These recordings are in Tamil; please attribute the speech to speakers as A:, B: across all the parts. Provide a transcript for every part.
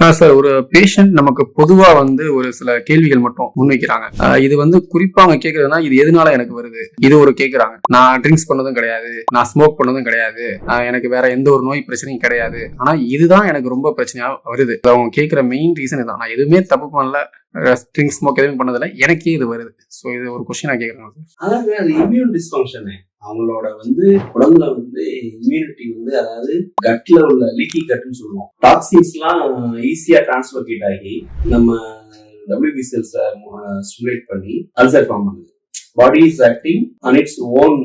A: சார், ஒரு பேஷண்ட் நமக்கு பொதுவா ஒரு சில கேள்விகள் மட்டும் முன்வைக்கிறாங்க. இது குறிப்பா அவங்க கேக்குறதுனா, இது எதனால எனக்கு வருது, இது ஒரு கேக்குறாங்க. நான் ட்ரிங்க்ஸ் பண்ணதும் கிடையாது, நான் ஸ்மோக் பண்ணதும் கிடையாது, எனக்கு வேற எந்த ஒரு நோய் பிரச்சனையும் கிடையாது, ஆனா இதுதான் எனக்கு ரொம்ப பிரச்சனையா வருது. அவங்க கேக்குற மெயின் ரீசன் இதான். நான் எதுவுமே தப்பு பண்ணல, ட்ரிங்க்ஸ் ஸ்மோக் எதுவும் பண்ணதில்ல, எனக்கே இது வருது. ஸோ இது ஒரு கொஸ்டினா கேக்குறாங்க.
B: அதாவது அது இம்யூன் டிஸ்ஃபங்க்ஷன். அவங்களோட உடம்புல இம்யூனிட்டி அதாவது கட்ல உள்ள லீக்கி கட்னு சொல்லுவோம். டாக்ஸின்ஸ்லாம் ஈஸியா டிரான்ஸ்லோகேட் ஆகி நம்ம WBC செல்ஸை ஸ்டிமுலேட் பண்ணி அல்சர் ஃபார்ம் பண்ணுது. Body is acting on its own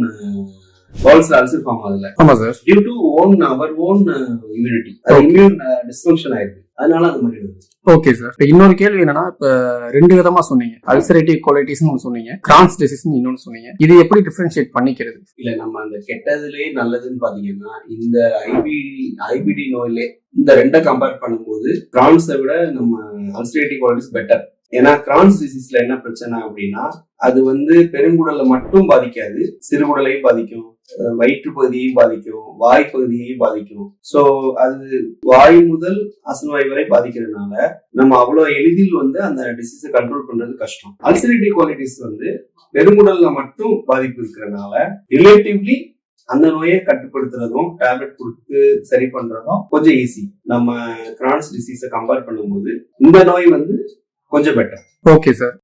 B: பால்ஸ்ல அல்சர் ஃபார்ம் ஆகுதுல.
A: ஆமா sir.
B: Due to our own immunity. Immune dysfunction ஆயிருக்கு. அதனால அது மாதிரி வருது.
A: Okay sir. இன்னொரு கேள்வி என்னன்னா, இப்ப 2 விதமா சொன்னீங்க. அல்சரேட்டிவ் கோலைட்டிஸ் சொன்னீங்க, கிரான்ஸ் டிசீஸ் இன்னொன்னு சொன்னீங்க. இது எப்படி டிஃபரன்ஷியேட் பண்ணிக்கிறது?
B: இல்ல, நம்ம அந்த கெட்டதுலயே நல்லதுன்னு பாத்தீங்கன்னா, இந்த ஐபிடி நோயில இந்த 2 கம்பேர் பண்ணும்போது கிரான்ஸை விட நம்ம அல்சரேட்டிவ் கோலைட்டிஸ் பெட்டர். ஏன்னா கிரான்ஸ் டிசீஸ்ல என்ன பிரச்சனை அப்படின்னா, அது பெருங்குடலை மட்டும் பாதிக்காது, சிறுகுடலையும் பாதிக்கும், வயிற்று பகுதியையும் பாதிக்கும், வாய் பகுதியையும் பாதிக்கும். சோ அது வாய் முதல் அசன்வாய் வரை பாதிக்கிறதுனால நம்ம அவ்வளவு எளிதில் அந்த டிசீஸை கண்ட்ரோல் பண்றது கஷ்டம். அல்சரேட்டிவ் கோலைட்டிஸ் பெருங்குடல்ல மட்டும் பாதிப்பு இருக்கிறதுனால ரிலேட்டிவ்லி அந்த நோயை கட்டுப்படுத்துறதும் டேப்லெட் கொடுத்து சரி பண்றதும் கொஞ்சம் ஈஸி. நம்ம கிரான்ஸ் டிசீஸை கம்பேர் பண்ணும்போது இந்த நோய் கொஞ்சம் பெட்டர்.
A: Okay sir.